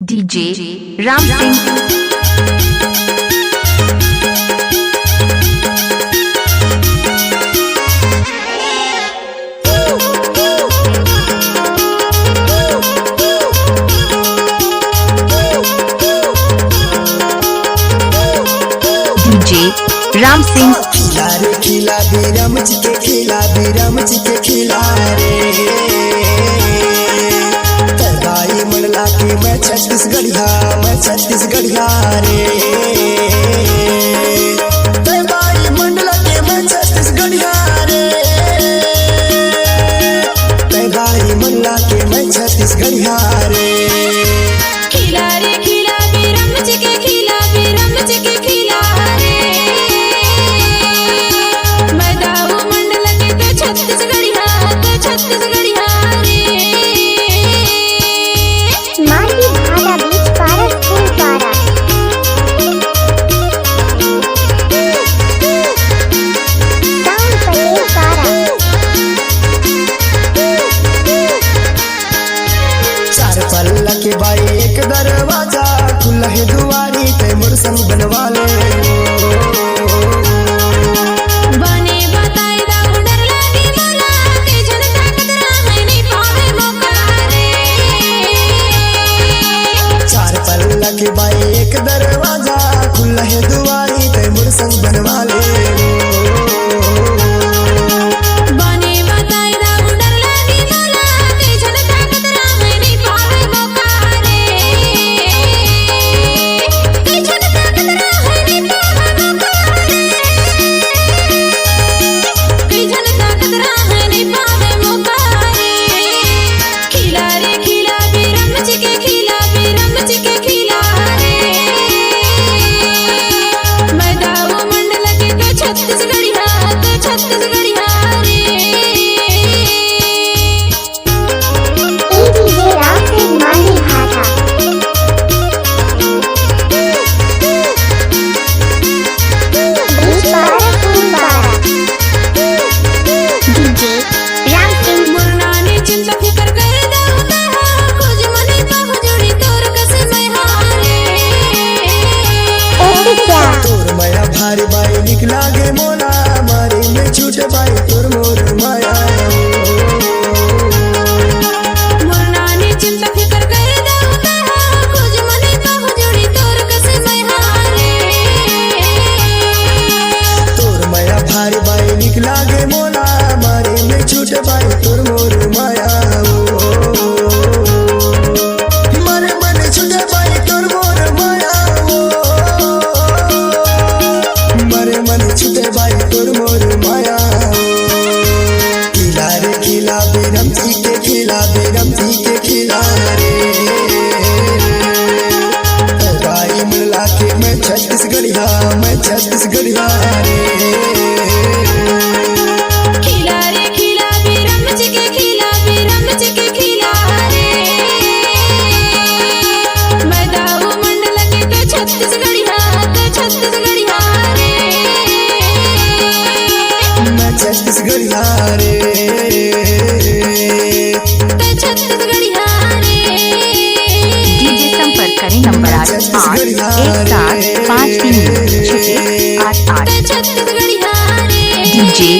DJ Ram Singh. Ram Singh. खिला रे खिला बीरम जी के खिला, बीरम जी के खिला रे तरबाई मंडला के मैं छत्तीसगढ़िया, मैं छत्तीसगढ़िया रे तरबाई मंडला के मैं छत्तीसगढ़िया रे तरबाई मंडला के मैं छत्तीसगढ़िया रे। खिला रे खिला बीरम जी के खिला, बीरम जी के खिला रे छत्तीसगढ़िया, तो छत्तीसगढ़िया रे माटी भाला बीच पारस फूल पारा टाउन पटेल पारा। चार पल्ला के बाई एक दरवाजा खुला है दुआरी ते मुरसन बनवा ले के बाई एक दरवाजा खुला है दुआरी ते मुरसन बनवा ले तोर माया भारी बाई निकला गे मोला मारी में छूटे बाई तोर मोर माया मुरनानी चिंता फिकर कर देवता खोज मने बाहु जोड़ी तोर कसे मैं हारे तोर माया भारी बाई निकला गे मोला मारी में छूटे बाई तोर मोर माया मारे मन छूटे बाई तोर मोर माया मारे मन छूटे बाई तोर मोर माया। खिला रे खिला बीरम जी के खिला, बीरम जी के खिला रे तरबाई मंडला के मैं छत्तीसगढ़िया, मैं छत्तीसगढ़िया रे। खिला रे खिला बीरम जी के खिला, बीरम जी के खिला रे मैं दाऊ मंडल के तो छत्तीसगढ़िया, तो छत्तीसगढ़िया रे मैं छत्तीसगढ़िया रे, तो छत्तीसगढ़िया रे। डीजे संपर्क करें नंबर 8517536 88। तो छत्तीसगढ़िया रे डीजे